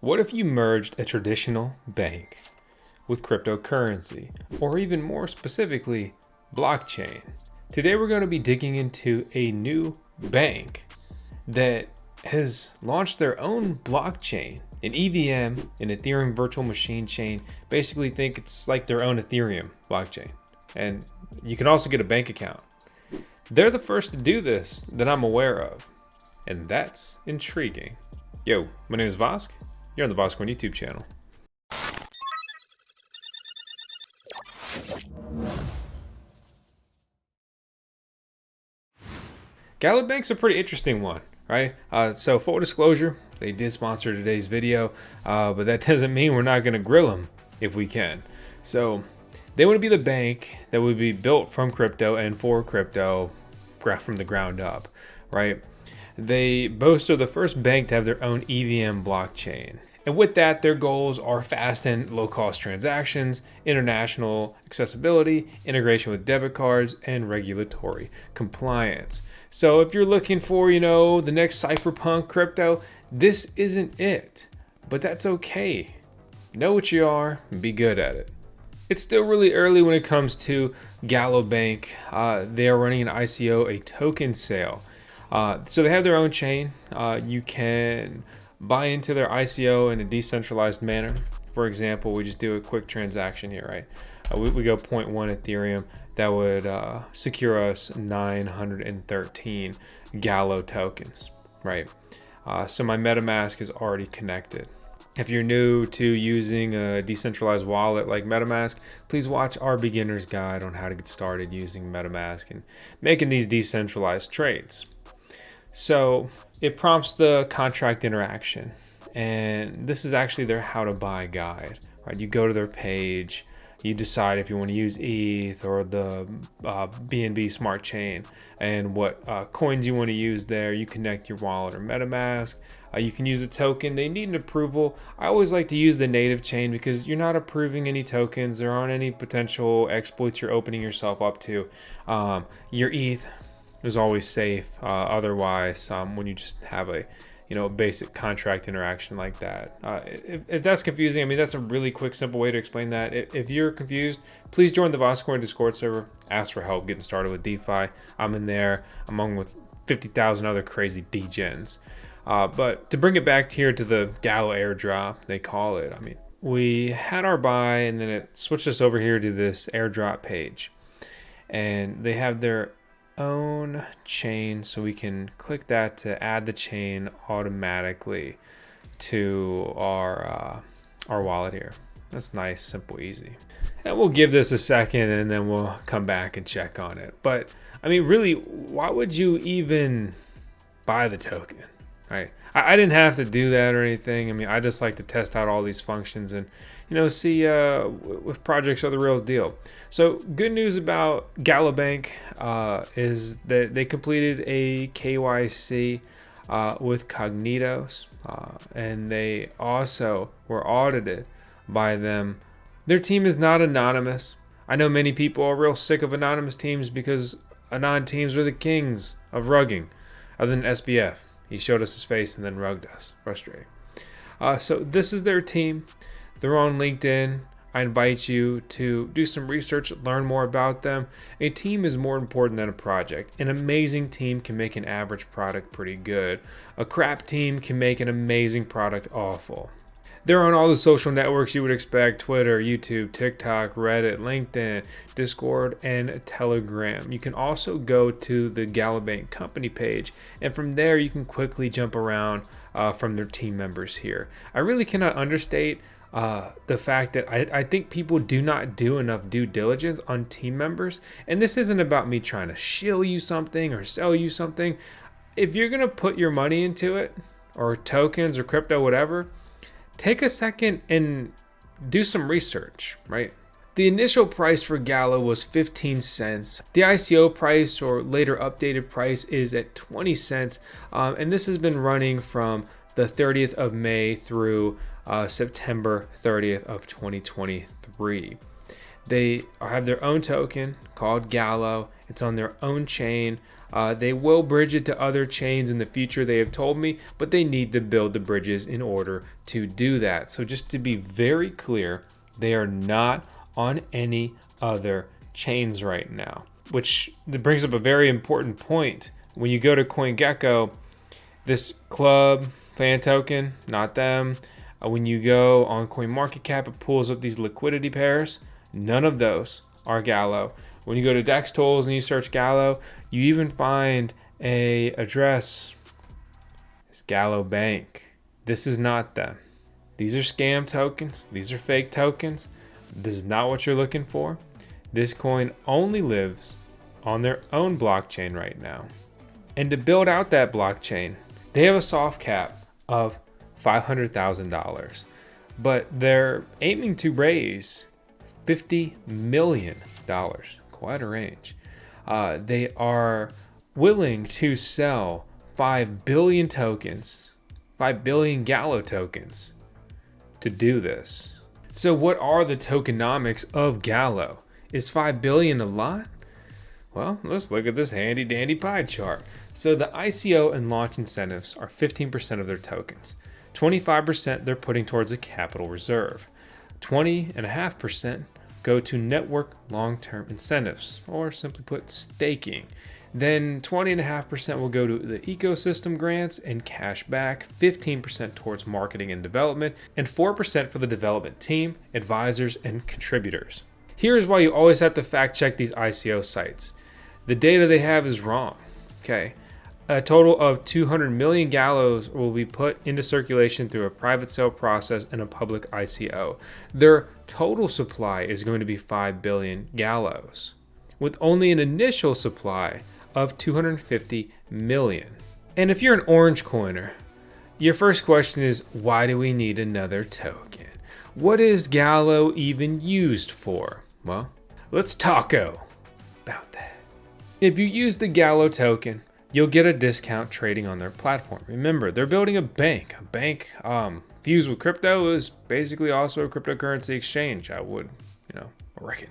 What if you merged a traditional bank with cryptocurrency, or even more specifically, blockchain? Today we're going to be digging into a new bank that has launched their own blockchain, an EVM, an Ethereum virtual machine chain. Basically think it's like their own Ethereum blockchain. And you can also get a bank account. They're the first to do this that I'm aware of. And that's intriguing. Yo, my name is Vosk. You're on the VoskCoin YouTube channel. Galo Bank's a pretty interesting one, right? So full disclosure, they did sponsor today's video, but that doesn't mean we're not gonna grill them if we can. So they want to be the bank that would be built from crypto and for crypto, from the ground up, right? They boast of the first bank to have their own EVM blockchain. And with that, their goals are fast and low-cost transactions, international accessibility, integration with debit cards, and regulatory compliance. So if you're looking for, the next cypherpunk crypto, this isn't it. But that's okay. Know what you are and be good at it. It's still really early when it comes to Galo Bank. They are running an ICO, a token sale. So they have their own chain. You can buy into their ICO in a decentralized manner. For example, we just do a quick transaction here, right? We go 0.1 Ethereum. That would secure us 913 Galo tokens, right? So my MetaMask is already connected. If you're new to using a decentralized wallet like MetaMask, please watch our beginner's guide on how to get started using MetaMask and making these decentralized trades. So it prompts the contract interaction, and this is actually their how to buy guide, right? You go to their page, you decide if you want to use ETH or the BNB smart chain and what coins you want to use there. You connect your wallet or MetaMask. You can use a token. They need an approval. I always like to use the native chain because you're not approving any tokens. There aren't any potential exploits you're opening yourself up to. Your ETH is always safe. Otherwise, when you just have a basic contract interaction like that. If that's confusing, I mean, that's a really quick, simple way to explain that. If you're confused, please join the VoskCoin Discord server. Ask for help getting started with DeFi. I'm in there among with 50,000 other crazy degens. But to bring it back here to the Galo airdrop, they call it. I mean, we had our buy and then it switched us over here to this airdrop page. And they have their own chain, so we can click that to add the chain automatically to our wallet here. That's nice, simple, easy. And we'll give this a second and then we'll come back and check on it. But I mean, really, why would you even buy the token, right? I didn't have to do that or anything. I mean, I just like to test out all these functions and see if projects are the real deal. So good news about Galo Bank is that they completed a KYC with Cognitos, and they also were audited by them. Their team is not anonymous. I know many people are real sick of anonymous teams because anon teams are the kings of rugging, other than SBF. He showed us his face and then rugged us. Frustrating. So this is their team. They're on LinkedIn. I invite you to do some research, learn more about them. A team is more important than a project. An amazing team can make an average product pretty good. A crap team can make an amazing product awful. They're on all the social networks you would expect: Twitter, YouTube, TikTok, Reddit, LinkedIn, Discord, and Telegram. You can also go to the Galo Bank company page, and from there you can quickly jump around from their team members here. I really cannot understate the fact that I think people do not do enough due diligence on team members. And this isn't about me trying to shill you something or sell you something. If you're going to put your money into it, or tokens or crypto, whatever, take a second and do some research, right? The initial price for Galo was 15 cents. The ICO price, or later updated price, is at 20 cents. And this has been running from the 30th of May through September 30th of 2023. They have their own token called Galo. It's on their own chain. They will bridge it to other chains in the future, they have told me, but they need to build the bridges in order to do that. So just to be very clear, they are not on any other chains right now, which brings up a very important point. When you go to CoinGecko, this club fan token, not them. When you go on CoinMarketCap, it pulls up these liquidity pairs. None of those are Galo. When you go to DEX tools and you search Galo, you even find a address. It's Galo Bank. This is not them. These are scam tokens. These are fake tokens. This is not what you're looking for. This coin only lives on their own blockchain right now. And to build out that blockchain, they have a soft cap of $500,000, but they're aiming to raise $50 million. Quite a range. They are willing to sell 5 billion tokens, 5 billion Galo tokens to do this. So what are the tokenomics of Galo? Is 5 billion a lot? Well, let's look at this handy dandy pie chart. So the ICO and launch incentives are 15% of their tokens. 25% they're putting towards a capital reserve. 20.5% go to network long-term incentives, or simply put, staking. Then 20.5% will go to the ecosystem grants and cash back, 15% towards marketing and development, and 4% for the development team, advisors, and contributors. Here's why you always have to fact check these ICO sites. The data they have is wrong. Okay. A total of 200 million Galos will be put into circulation through a private sale process and a public ICO. Their total supply is going to be 5 billion Galos, with only an initial supply of 250 million. And if you're an orange coiner, your first question is, why do we need another token? What is Galo even used for? Well, let's talko about that. If you use the Galo token, you'll get a discount trading on their platform. Remember, they're building a bank. A bank fused with crypto is basically also a cryptocurrency exchange, I would, reckon.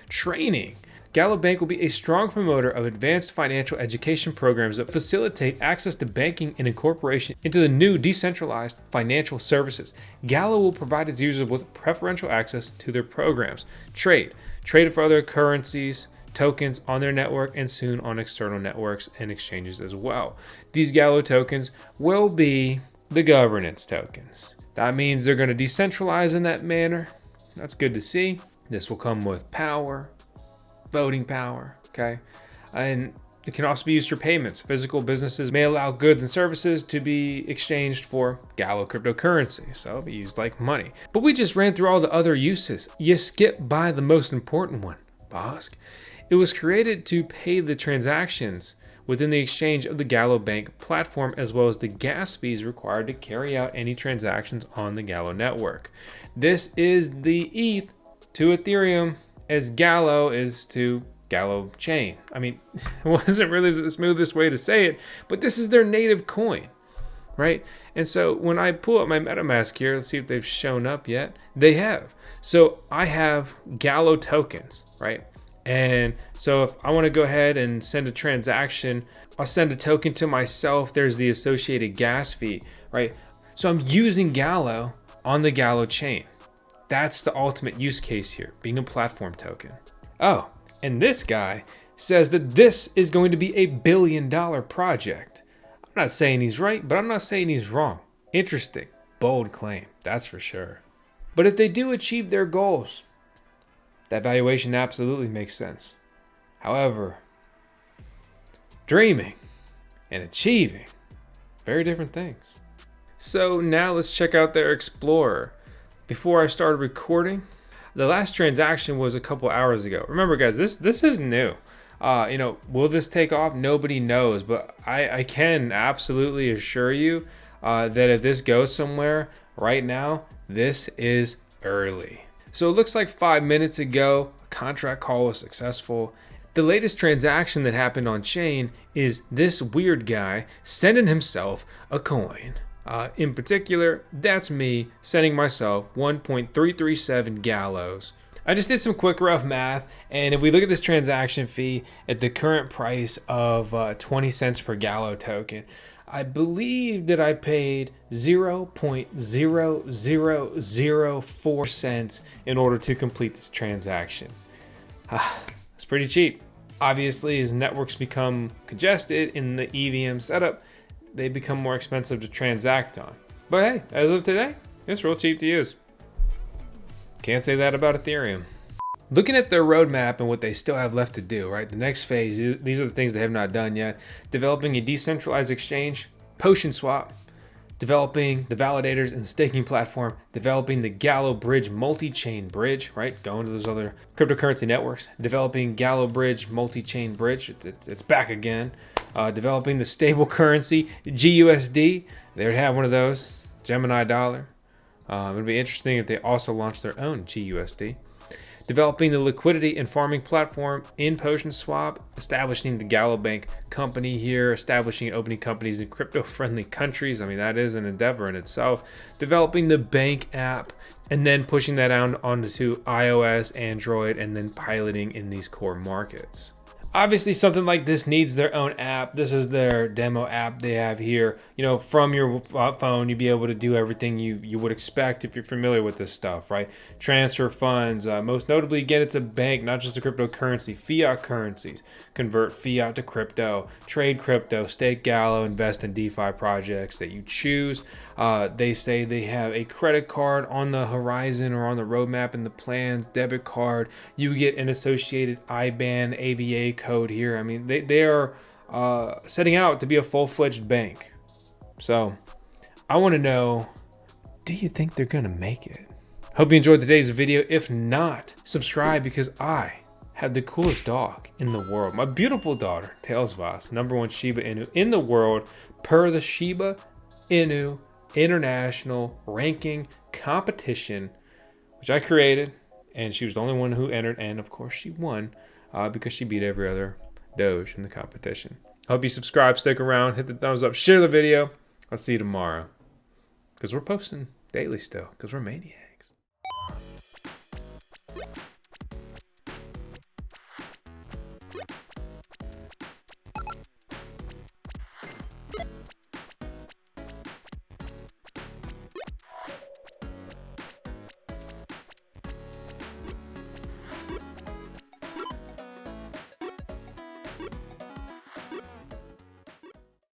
Training. Galo Bank will be a strong promoter of advanced financial education programs that facilitate access to banking and incorporation into the new decentralized financial services. Galo will provide its users with preferential access to their programs. Trade for other currencies, tokens on their network, and soon on external networks and exchanges as well. These Galo tokens will be the governance tokens. That means they're going to decentralize in that manner. That's good to see. This will come with power, voting power, okay? And it can also be used for payments. Physical businesses may allow goods and services to be exchanged for Galo cryptocurrency, so it'll be used like money. But we just ran through all the other uses. You skip by the most important one, Vosk. It was created to pay the transactions within the exchange of the Galo Bank platform, as well as the gas fees required to carry out any transactions on the Galo network. This is the ETH to Ethereum as Galo is to Galochain. I mean, it wasn't really the smoothest way to say it, but this is their native coin, right? And so when I pull up my MetaMask here, let's see if they've shown up yet. They have. So I have Galo tokens, right? And so if I want to go ahead and send a transaction, I'll send a token to myself. There's the associated gas fee, right? So I'm using Galo on the Galochain. That's the ultimate use case here, being a platform token. Oh, and this guy says that this is going to be a $1 billion project. I'm not saying he's right, but I'm not saying he's wrong. Interesting, bold claim, that's for sure. But if they do achieve their goals, that valuation absolutely makes sense. However, dreaming and achieving, very different things. So now let's check out their Explorer. Before I started recording, the last transaction was a couple hours ago. Remember guys, this is new. Will this take off? Nobody knows, but I can absolutely assure you that if this goes somewhere right now, this is early. So it looks like 5 minutes ago, a contract call was successful. The latest transaction that happened on chain is this weird guy sending himself a coin. In particular, that's me sending myself 1.337 Galos. I just did some quick rough math, and if we look at this transaction fee at the current price of 20 cents per Galo token, I believe that I paid 0.0004 cents in order to complete this transaction. It's pretty cheap. Obviously, as networks become congested in the EVM setup, they become more expensive to transact on. But hey, as of today, it's real cheap to use. Can't say that about Ethereum. Looking at their roadmap and what they still have left to do, right? The next phase, these are the things they have not done yet. Developing a decentralized exchange, Potion Swap, developing the validators and staking platform, developing the Galo Bridge multi-chain bridge, right? Going to those other cryptocurrency networks, developing Galo Bridge multi-chain bridge, it's back again. Developing the stable currency, GUSD, they would have one of those, Gemini dollar. It'd be interesting if they also launched their own GUSD. Developing the liquidity and farming platform in Potion Swap, establishing the Galo Bank company here, establishing and opening companies in crypto-friendly countries. I mean, that is an endeavor in itself. Developing the bank app, and then pushing that out onto iOS, Android, and then piloting in these core markets. Obviously, something like this needs their own app. This is their demo app they have here. You know, from your phone, you'd be able to do everything you would expect if you're familiar with this stuff, right? Transfer funds, most notably, again, it's a bank, not just a cryptocurrency, fiat currencies. Convert fiat to crypto, trade crypto, stake Galo, invest in DeFi projects that you choose. They say they have a credit card on the horizon or on the roadmap in the plans, debit card. You get an associated IBAN, ABA code here. I mean, they are setting out to be a full-fledged bank. So I want to know, do you think they're going to make it? Hope you enjoyed today's video. If not, subscribe, because I have the coolest dog in the world. My beautiful daughter, Tails Voss, #1 Shiba Inu in the world per the Shiba Inu International Ranking Competition, which I created, and she was the only one who entered, and of course she won because she beat every other Doge in the competition. Hope you subscribe, stick around, hit the thumbs up, share the video. I'll see you tomorrow, because we're posting daily still, because we're maniacs.